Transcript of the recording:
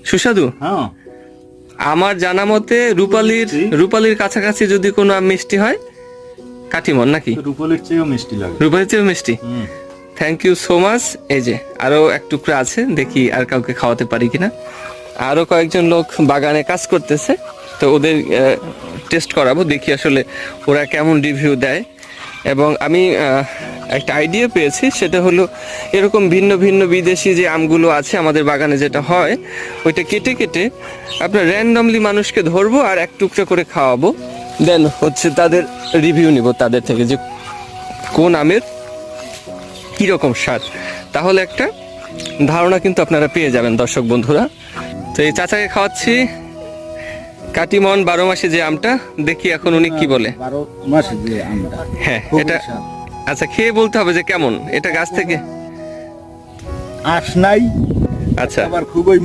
সুস্বাদু। হ্যাঁ, আমার জানা মতে রূপালীর কাছাকাছি যদি কোনো আম মিষ্টি হয় কাটিমন নাকি? রূপালির চেয়েও মিষ্টি লাগে। রূপালীর চেয়েও মিষ্টি। Thank you so much. এই যে আরো এক টুকরা আছে, দেখি আর কাউকে খাওয়াতে পারি কিনা। আরো কয়েকজন লোক বাগানে কাজ করতেছে, তো ওদের টেস্ট করাবো, দেখি আসলে ওরা কেমন রিভিউ দেয়। এবং আমি একটা আইডিয়া পেয়েছি, সেটা হলো এরকম ভিন্ন ভিন্ন বিদেশি যে আমগুলো আছে আমাদের বাগানে যেটা হয়, ওইটা কেটে কেটে আপনার র্যান্ডমলি মানুষকে ধরবো আর এক টুকরা করে খাওয়াবো, দেন হচ্ছে তাদের রিভিউ নিব তাদের থেকে যে কোন আমের কীরকম স্বাদ। তাহলে একটা ধারণা কিন্তু আপনারা পেয়ে যাবেন দর্শক বন্ধুরা। তো এই চাচাকে খাওয়াচ্ছি কাটিমন 12 মাসে যে আমটা, দেখি এখন উনি কি বলে। 12 মাসে যে আমটা, হ্যাঁ, খুবই এটা স্বাদ। আচ্ছা খেয়ে বলতে হবে যে কেমন, এটা গাছ থেকে। আঁশ নাই, আচ্ছা আবার খুবই